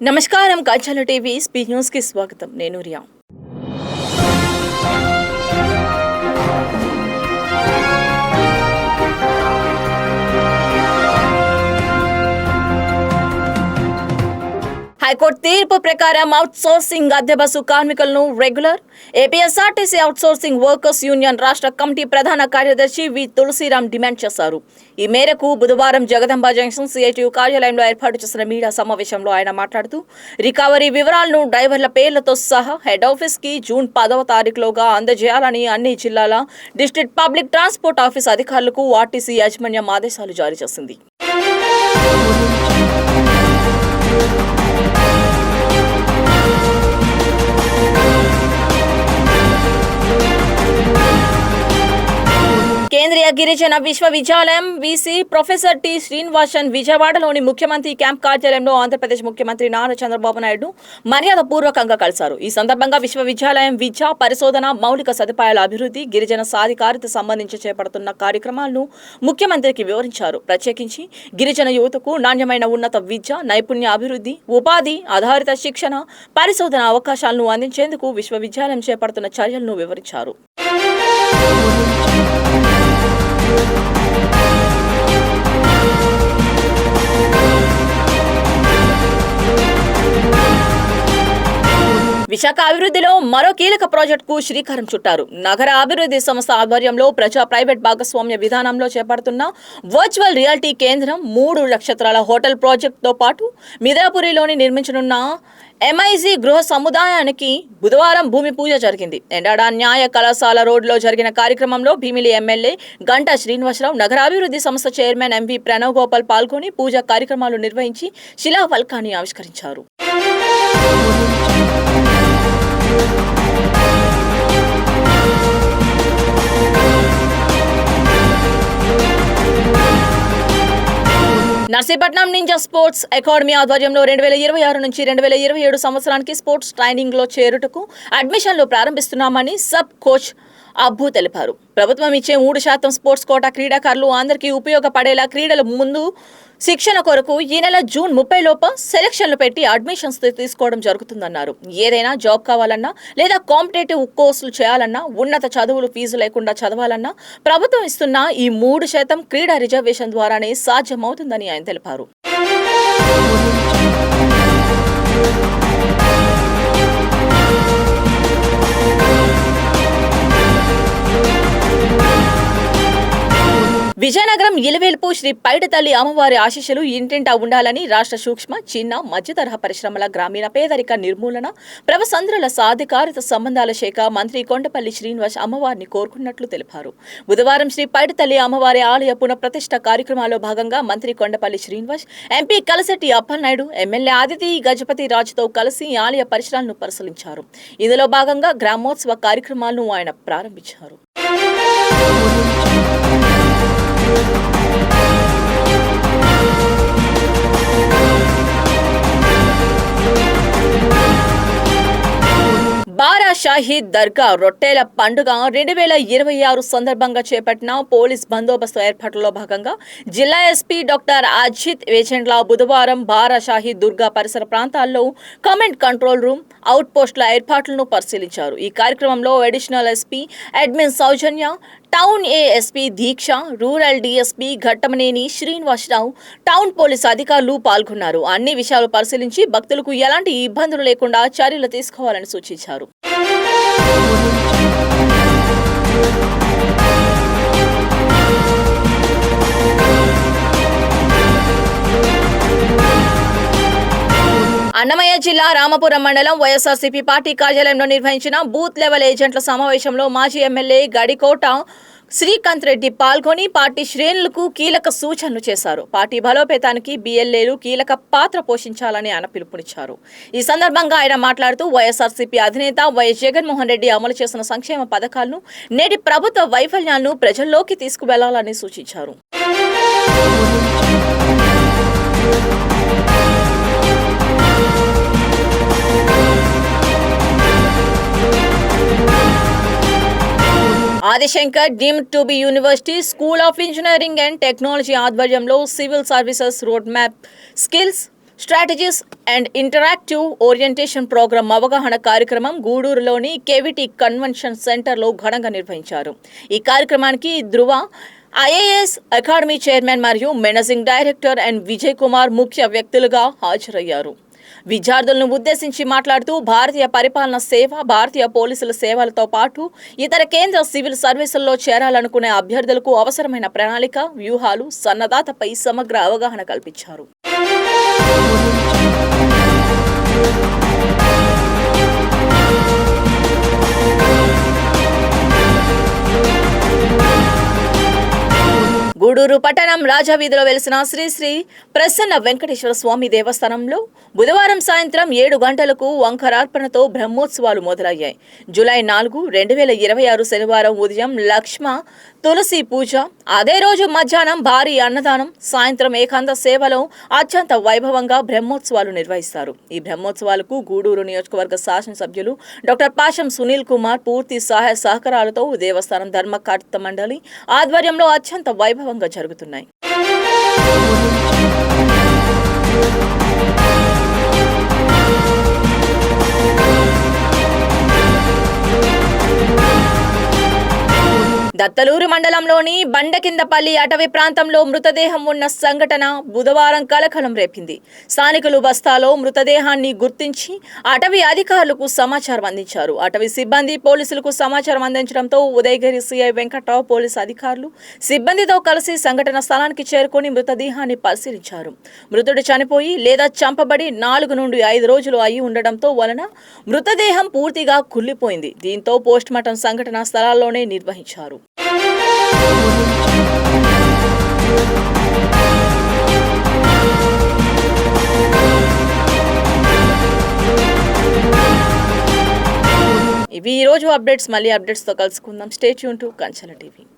నమస్కారం గజ్జల TV speed news కి స్వాగతం. నేను రియా. హైకోర్టు తీర్పు ప్రకారం అవుట్సోర్సింగ్ అద్దె బస్సు కార్మికులను regular APSRTC outsourcing workers union రాష్ట్ర కమిటీ ప్రధాన కార్యదర్శి వి తులసిరామ్ డిమాండ్ చేశారు. ఈ మేరకు బుధవారం జగదంబ జంక్షన్ సిఐటియు కార్యాలయంలో ఏర్పాటు చేసిన మీడియా సమావేశంలో ఆయన మాట్లాడుతూ రికవరీ వివరాలను డ్రైవర్ల పేర్లతో సహా హెడ్ ఆఫీస్ కి జూన్ 10వ తారీఖులోగా అందజేయాలని అన్ని జిల్లాల డిస్ట్రిక్ట్ పబ్లిక్ ట్రాన్స్పోర్ట్ ఆఫీస్ అధికారులకు ఆర్టీసీ యాజమాన్యం ఆదేశాలు జారీ చేసింది. కేంద్రీయ గిరిజన విశ్వవిద్యాలయం వీసీ ప్రొఫెసర్ టి శ్రీనివాసన్ విజయవాడలోని ముఖ్యమంత్రి క్యాంప్ కార్యాలయంలో ఆంధ్రప్రదేశ్ ముఖ్యమంత్రి నారా చంద్రబాబు నాయుడు మర్యాదపూర్వకంగా కలిశారు. ఈ సందర్భంగా విశ్వవిద్యాలయం విద్య, పరిశోధన, మౌలిక సదుపాయాల అభివృద్ధి, గిరిజన సాధికారత సంబంధించి చేపడుతున్న కార్యక్రమాలను ముఖ్యమంత్రికి వివరించారు. ప్రత్యేకించి గిరిజన యువతకు నాణ్యమైన ఉన్నత విద్య, నైపుణ్య అభివృద్ధి, ఉపాధి ఆధారిత శిక్షణ, పరిశోధన అవకాశాలను అందించేందుకు విశ్వవిద్యాలయం చేపడుతున్న చర్యలను వివరించారు. విశాఖ అభివృద్ధిలో మరో కీలక ప్రాజెక్టుకు శ్రీకారం చుట్టారు. నగర అభివృద్ధి సంస్థ ఆధ్వర్యంలో ప్రజా ప్రైవేట్ భాగస్వామ్య విధానంలో చేపడుతున్న వర్చువల్ రియాలిటీ కేంద్రం 3 నక్షత్రాల హోటల్ ప్రాజెక్టుతో పాటు మిదనపురిలోని నిర్మించనున్న ఎంఐజీ గృహ సముదాయానికి బుధవారం భూమి పూజ జరిగింది. ఎండాడ న్యాయ కళాశాల రోడ్లో జరిగిన కార్యక్రమంలో భీమిలి ఎమ్మెల్యే గంటా శ్రీనివాసరావు, నగరాభివృద్ధి సంస్థ చైర్మన్ ఎంవి ప్రణవ్ గోపాల్ పాల్గొని పూజా కార్యక్రమాలు నిర్వహించి శిలాఫలకాన్ని ఆవిష్కరించారు. నర్సీపట్నం నింజా స్పోర్ట్స్ అకాడమీ ఆధ్వర్యంలో 2026 నుంచి 2027 సంవత్సరానికి స్పోర్ట్స్ ట్రైనింగ్ లో చేరుటకు అడ్మిషన్లు ప్రారంభిస్తున్నామని సబ్ కోచ్ అబ్బు తెలిపారు. ప్రభుత్వం ఇచ్చే 3% స్పోర్ట్స్ కోటా క్రీడాకారులు అందరికీ ఉపయోగపడేలా క్రీడల ముందు శిక్షణ కొరకు ఈ నెల జూన్ 30 లోపు సెలక్షన్లు పెట్టి అడ్మిషన్స్ తీసుకోవడం జరుగుతుందన్నారు. ఏదైనా జాబ్ కావాలన్నా లేదా కాంపిటేటివ్ కోర్సులు చేయాలన్నా, ఉన్నత చదువులు ఫీజు లేకుండా చదవాలన్నా ప్రభుత్వం ఇస్తున్న ఈ 3% క్రీడా రిజర్వేషన్ ద్వారానే సాధ్యమవుతుందని ఆయన తెలిపారు. విజయనగరం ఇలవేల్పు శ్రీ పైడితల్లి అమ్మవారి ఆశీస్సులు ఇంటింటా ఉండాలని రాష్ట్ర సూక్ష్మ, చిన్న, మధ్యతరహా పరిశ్రమల, గ్రామీణ పేదరిక నిర్మూలన, ప్రవసంద్రుల సాధికారత సంబంధాల శాఖ మంత్రి కొండపల్లి శ్రీనివాస్ అమ్మవారిని కోరుకున్నట్లు తెలిపారు. బుధవారం శ్రీ పైడితల్లి అమ్మవారి ఆలయ పునఃప్రతిష్ఠ కార్యక్రమాల్లో భాగంగా మంత్రి కొండపల్లి శ్రీనివాస్, ఎంపీ కలశెట్టి అప్పలనాయుడు, ఎమ్మెల్యే ఆదితి గజపతి రాజుతో కలిసి ఆలయ పరిసరాలను పరిశీలించారు. ఇందులో భాగంగా గ్రామోత్సవ కార్యక్రమాలను ఆయన ప్రారంభించారు. బారా షాహీద్ దర్గా రొట్టెల పండుగ 2026 సందర్భంగా చేపట్టిన పోలీస్ బందోబస్తు ఏర్పాట్లలో భాగంగా జిల్లా ఎస్పీ డాక్టర్ అజిత్ వేజెండ్ల బుధవారం బారా షాహీద్ దుర్గా పరిసర ప్రాంతాల్లో కమాండ్ కంట్రోల్ రూమ్, అవుట్ పోస్టుల ఏర్పాట్లను పరిశీలించారు. ఈ కార్యక్రమంలో additional SP admin Soujanya, town ASP Deeksha, rural DSP Ghattamaneni Srinivasarao, town police అధికారులు పాల్గొన్నారు. అన్ని విషయాలు పరిశీలించి భక్తులకు ఎలాంటి ఇబ్బందులు లేకుండా చర్యలు తీసుకోవాలని సూచించారు. అన్నమయ్య జిల్లా రామపురం మండలం వైఎస్ఆర్సీపీ పార్టీ కార్యాలయంలో నిర్వహించిన బూత్ లెవెల్ ఏజెంట్ల సమావేశంలో మాజీ ఎమ్మెల్యే గడికోట శ్రీకాంత్ రెడ్డి పాల్గొని పార్టీ శ్రేణులకు కీలక సూచనలు చేశారు. పార్టీ బలోపేతానికి బిఎల్ఏలు కీలక పాత్ర పోషించాలని ఆయన పిలుపునిచ్చారు. ఈ సందర్భంగా ఆయన మాట్లాడుతూ వైఎస్ఆర్సీపీ అధినేత వైఎస్ జగన్మోహన్ రెడ్డి అమలు చేసిన సంక్షేమ పథకాలను, నేటి ప్రభుత్వ వైఫల్యాలను ప్రజల్లోకి తీసుకువెళ్లాలని సూచించారు. Adishankar deemed to be university school of engineering and technology ఆధ్వర్యంలో civil services road map, skills strategies and interactive orientation program అవగాహన కార్యక్రమం గూడూరులోని కేవిటి కన్వెన్షన్ సెంటర్లో ఘనంగా నిర్వహించారు. ఈ కార్యక్రమానికి ధృవ ఐఏఎస్ అకాడమీ చైర్మన్ మరియు managing director and Vijay Kumar ముఖ్య వ్యక్తులుగా హాజరయ్యారు. విద్యార్థులను ఉద్దేశించి మాట్లాడుతూ భారతీయ పరిపాలన సేవ, భారతీయ పోలీసుల సేవలతో పాటు ఇతర కేంద్ర సివిల్ సర్వీసుల్లో చేరాలనుకునే అభ్యర్థులకు అవసరమైన ప్రణాళిక, వ్యూహాలు, సన్నద్ధతపై సమగ్ర అవగాహన కల్పించారు. గూడూరు పట్టణం రాజావీధిలో వెలిసిన శ్రీ శ్రీ ప్రసన్న వెంకటేశ్వర స్వామి దేవస్థానంలో బుధవారం సాయంత్రం 7 గంటలకు వంకరార్పణతో బ్రహ్మోత్సవాలు మొదలయ్యాయి. జూలై 4, 2026 శనివారం ఉదయం లక్ష్మ తులసి పూజ, అదే రోజు మధ్యాహ్నం భారీ అన్నదానం, సాయంత్రం ఏకాంత సేవలో అత్యంత వైభవంగా బ్రహ్మోత్సవాలు నిర్వహిస్తారు. ఈ బ్రహ్మోత్సవాలకు గూడూరు నియోజకవర్గ శాసనసభ్యులు డాక్టర్ పాషం సునీల్ కుమార్ పూర్తి సహాయ సహకారాలతో దేవస్థానం ధర్మకర్త మండలి ఆధ్వర్యంలో అత్యంత వైభవంగా జరుగుతున్నాయి. దత్తలూరు మండలంలోని బండకిందపల్లి అటవీ ప్రాంతంలో మృతదేహం ఉన్న సంఘటన బుధవారం కలకలం రేపింది. స్థానికులు బస్తాలో మృతదేహాన్ని గుర్తించి అటవీ అధికారులకు సమాచారం అందించారు. అటవీ సిబ్బంది పోలీసులకు సమాచారం అందించడంతో ఉదయగిరి సిఐ వెంకట్రావు పోలీసు అధికారులు సిబ్బందితో కలిసి సంఘటన స్థలానికి చేరుకుని మృతదేహాన్ని పరిశీలించారు. మృతుడు చనిపోయి లేదా చంపబడి 4 నుండి 5 రోజులు అయి ఉండడంతో వలన మృతదేహం పూర్తిగా కుళ్ళిపోయింది. దీంతో పోస్టుమార్టం సంఘటన స్థలాల్లోనే నిర్వహించారు. ఇవి ఈ రోజు అప్డేట్స్. మళ్ళీ అప్డేట్స్తో కలుసుకుందాం. Stay tune to కంచన TV.